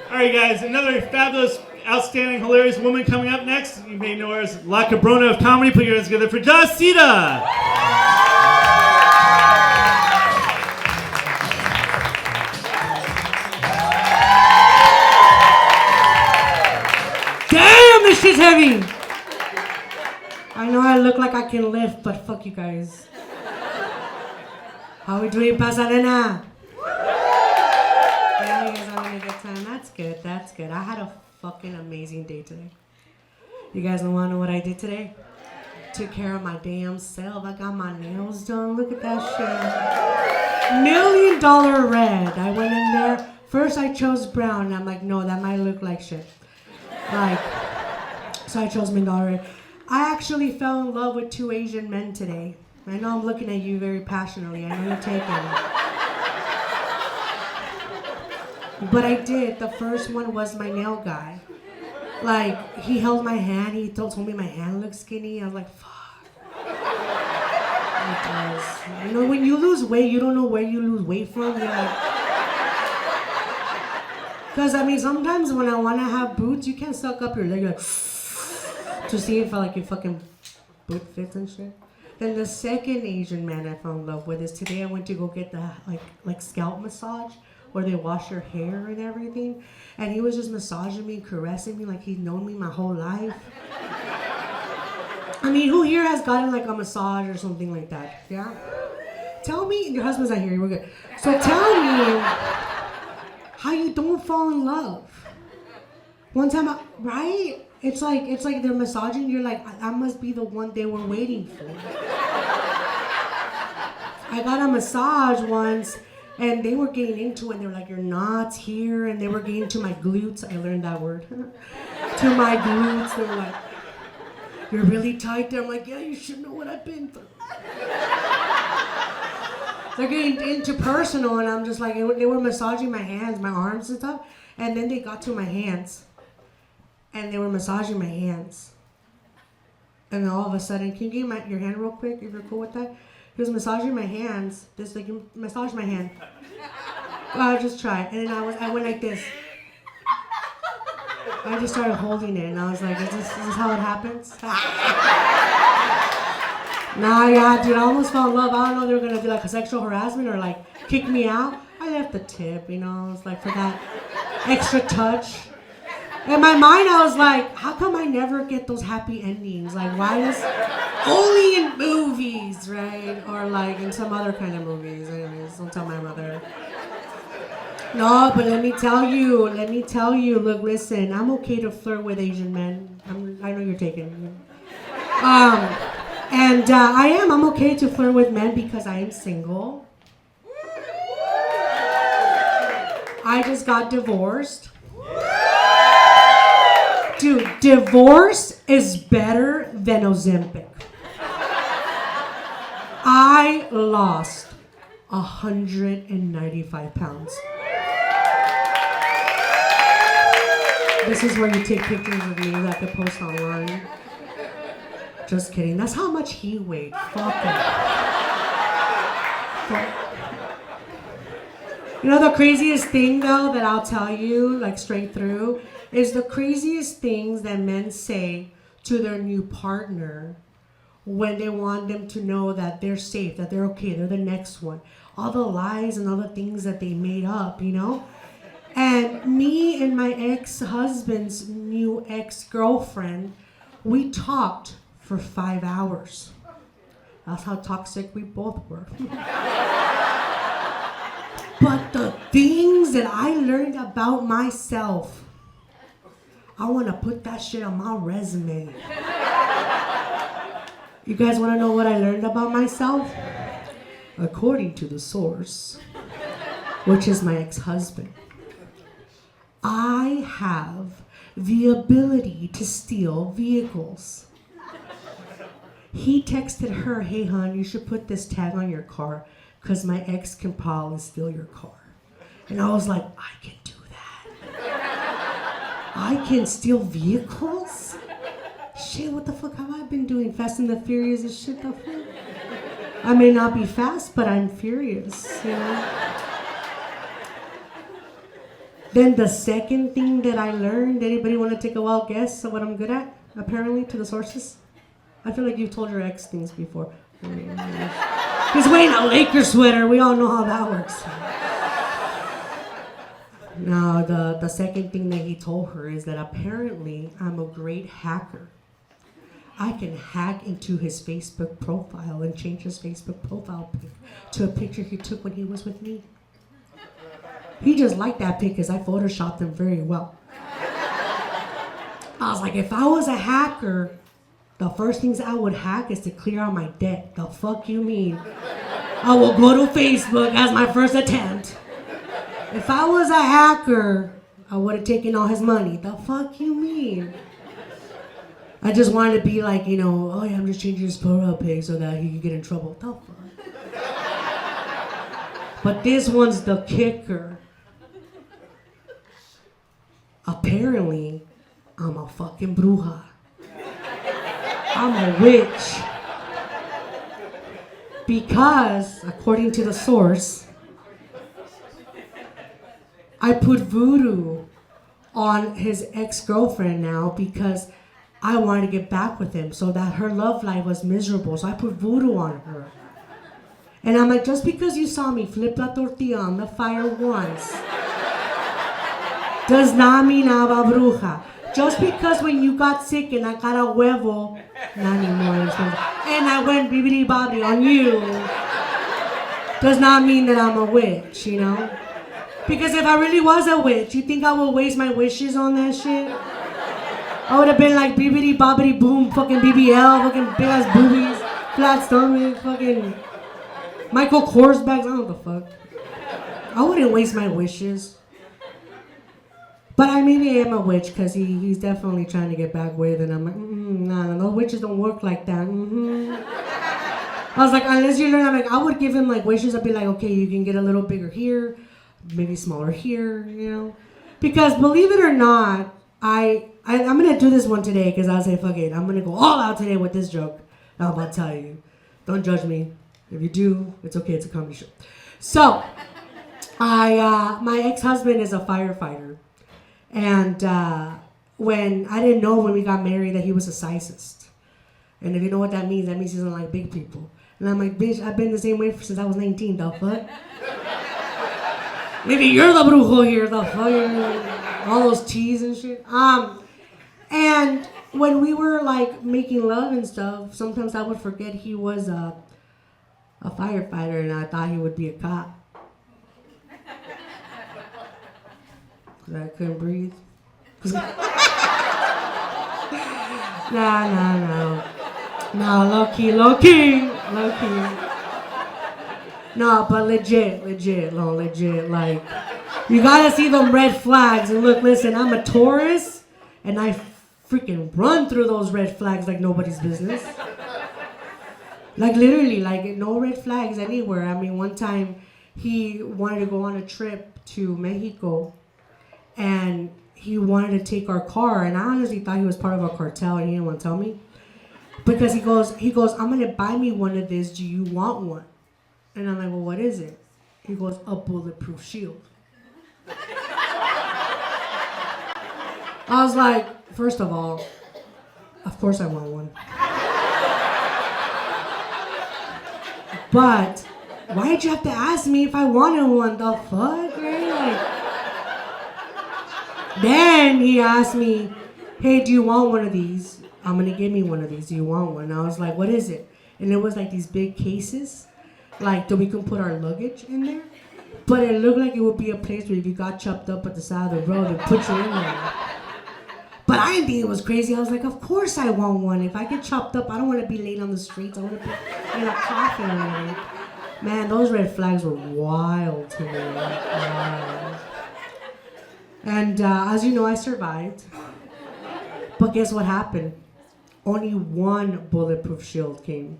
All right, guys, another fabulous, outstanding, hilarious woman coming up next. You may know her as La Cabrona of comedy. Put your hands together for Joz Sida. Damn, this shit's heavy. I know I look like I can lift, but fuck you guys. How we doing, Pasadena? Yeah, you guys having a good time? That's good, that's good. I had a fucking amazing day today. You guys don't want to know what I did today? Took care of my damn self. I got my nails done. Look at that shit. $1 million red. I went in there. First I chose brown, and I'm like, no, that might look like shit. Like, so I chose $1 million red. I actually fell in love with 2 Asian men today. I know I'm looking at you very passionately. I know you're taking it. But I did. The first one was my nail guy. Like, he held my hand. He told me my hand looked skinny. I was like, fuck. It does. You know, when you lose weight, you don't know where you lose weight from. You're like... Because, I mean, sometimes when I want to have boots, you can't suck up your leg. You're like... to see if like your fucking boot fits and shit. Then the second Asian man I fell in love with is today I went to go get the like scalp massage where they wash your hair and everything, and he was just massaging me, caressing me like he'd known me my whole life. I mean, who here has gotten like a massage or something like that? Yeah? Tell me, your husband's not here, we're good. So tell me how you don't fall in love. One time, right? It's like they're massaging. You're like, I must be the one they were waiting for. I got a massage once, and they were getting into it. They were like, your knots here, and they were getting to my glutes. I learned that word. To my glutes. They were like, you're really tight there. I'm like, yeah, you should know what I've been through. They're getting into personal, and I'm just like, they were massaging my hands, my arms and stuff, and then they got to my hands. And they were massaging my hands. And then all of a sudden, can you give your hand real quick if you're cool with that? He was massaging my hands. Just like, massage my hand. I'll just try. And then I went like this. I just started holding it. And I was like, is this how it happens? Nah, yeah, dude, I almost fell in love. I don't know if they were going to do like a sexual harassment or like kick me out. I left the tip, you know. It was like for that extra touch. In my mind, I was like, how come I never get those happy endings? Like, why is only in movies, right? Or like in some other kind of movies. Anyways, don't tell my mother. No, but let me tell you. Look, listen, I'm okay to flirt with Asian men. I know you're taking me. I'm okay to flirt with men because I am single. I just got divorced. Dude, divorce is better than Ozempic. I lost 195 pounds. This is where you take pictures of me that I could post online. Just kidding. That's how much he weighed. Fuck it. You know the craziest thing though that I'll tell you, like straight through, is the craziest things that men say to their new partner when they want them to know that they're safe, that they're okay, they're the next one. All the lies and all the things that they made up, you know? And me and my ex-husband's new ex-girlfriend, we talked for 5 hours. That's how toxic we both were. But the things that I learned about myself, I want to put that shit on my resume. You guys want to know what I learned about myself? According to the source, which is my ex-husband, I have the ability to steal vehicles. He texted her, hey, hon, you should put this tag on your car because my ex can probably steal your car. And I was like, I can do that. I can steal vehicles? Shit, what the fuck have I been doing? Fast and the Furious and shit, the fuck? I may not be fast, but I'm furious, you know? Then the second thing that I learned, anybody want to take a wild guess of what I'm good at, apparently, to the sources? I feel like you've told your ex things before. He's wearing a Lakers sweater. We all know how that works. Now, the second thing that he told her is that apparently I'm a great hacker. I can hack into his Facebook profile and change his Facebook profile pic to a picture he took when he was with me. He just liked that pic because I photoshopped him very well. I was like, if I was a hacker, the first things I would hack is to clear out my debt. The fuck you mean? I will go to Facebook as my first attempt. If I was a hacker, I would have taken all his money. The fuck you mean? I just wanted to be like, oh yeah, I'm just changing his profile pic so that he could get in trouble. The fuck? But this one's the kicker. Apparently, I'm a fucking bruja. I'm a witch. Because, according to the source, I put voodoo on his ex-girlfriend now because I wanted to get back with him so that her love life was miserable. So I put voodoo on her. And I'm like, just because you saw me flip la tortilla on the fire once does not mean I'm a bruja. Just because when you got sick and I got a huevo, not anymore, and I went bibbidi bobbidi on you, does not mean that I'm a witch, Because if I really was a witch, you think I would waste my wishes on that shit? I would have been like bibbidi bobbidi boom, fucking BBL, fucking big ass boobies, flat stomach, fucking Michael Kors bags, I don't know what the fuck. I wouldn't waste my wishes. But maybe I am a witch because he's definitely trying to get back with, and I'm like, nah, those witches don't work like that. I was like, unless you learn, I would give him like wishes. I'd be like, okay, you can get a little bigger here, maybe smaller here, Because believe it or not, I'm gonna do this one today because I'll say, fuck it, I'm gonna go all out today with this joke. I'm about to tell you, don't judge me. If you do, it's okay, it's a comedy show. So, my ex-husband is a firefighter. And when I didn't know when we got married that he was a sizist. And if you know what that means he doesn't like big people. And I'm like, bitch, I've been the same way since I was 19, the fuck? Maybe you're the brujo here, the fuck? All those teas and shit. And when we were like making love and stuff, sometimes I would forget he was a firefighter and I thought he would be a cop. Because I couldn't breathe. No, low key. No, but legit. Like, you gotta see them red flags. And look, listen, I'm a Taurus, and I freaking run through those red flags like nobody's business. Like, literally, like, no red flags anywhere. One time, he wanted to go on a trip to Mexico, and he wanted to take our car, and I honestly thought he was part of a cartel, and he didn't want to tell me. Because he goes, I'm going to buy me one of this. Do you want one? And I'm like, well, what is it? He goes, a bulletproof shield. I was like, first of all, of course I want one. But why did you have to ask me if I wanted one? The fuck, right? Like, then he asked me, hey, do you want one of these? I'm going to give me one of these. Do you want one? And I was like, what is it? And it was like these big cases, like that we can put our luggage in there. But it looked like it would be a place where if you got chopped up at the side of the road, they'd put you in there. But I didn't think it was crazy. I was like, of course I want one. If I get chopped up, I don't want to be laid on the streets. I want to be in a coffin or anything. Man, those red flags were wild to me. Wild. And as you know, I survived. But guess what happened? Only one bulletproof shield came.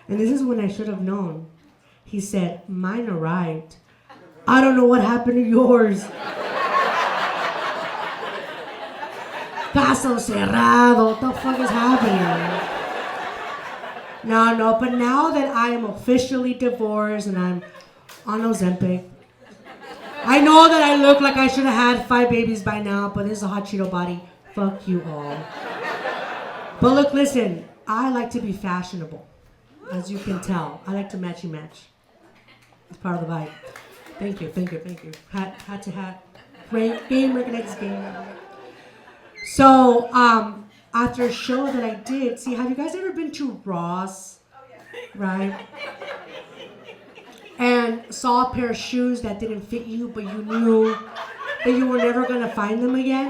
And this is when I should have known. He said, mine arrived. I don't know what happened to yours. Caso cerrado. What the fuck is happening? No, but now that I am officially divorced and I'm on Ozempic, I know that I look like I should have had 5 babies by now, but this is a hot Cheeto body. Fuck you all. But look, listen, I like to be fashionable. As you can tell, I like to matchy match. It's part of the vibe. Thank you. Hat to hat. Great game, recognize game. So, after a show that I did, see, have you guys ever been to Ross? Right? And saw a pair of shoes that didn't fit you, but you knew that you were never gonna find them again?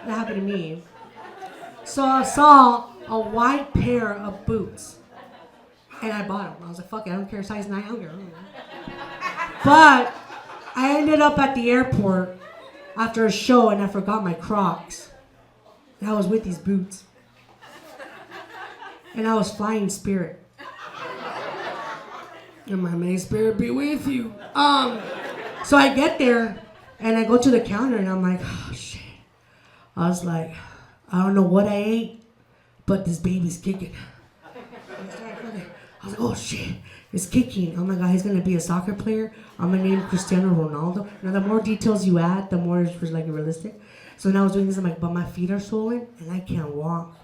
That happened to me. So I saw a white pair of boots. And I bought them. I was like, fuck it, I don't care, size 9 younger. But I ended up at the airport after a show and I forgot my Crocs. And I was with these boots. And I was flying Spirit. And my may Spirit be with you. So I get there and I go to the counter and I'm like, oh shit. I was like, I don't know what I ate, but this baby's kicking. I was like, oh shit, it's kicking. Oh my god, he's gonna be a soccer player. I'm gonna name Cristiano Ronaldo. Now the more details you add, the more it's like realistic. So now I was doing this, I'm like, but my feet are swollen and I can't walk.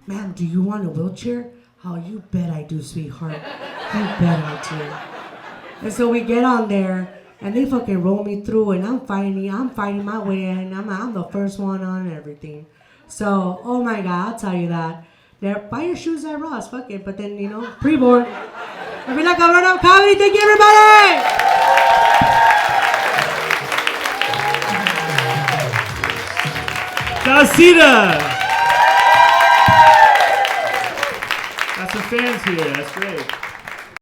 Ma'am, do you want a wheelchair? Oh, you bet I do, sweetheart. You bet I do. And so we get on there and they fucking roll me through and I'm fighting my way and I'm the first one on and everything. So, oh my god, I'll tell you that. Buy your shoes at Ross, fuck it. But then, pre-board. Every cabrón of comedy, thank you everybody! Joz Sida! Got some fans here, that's great.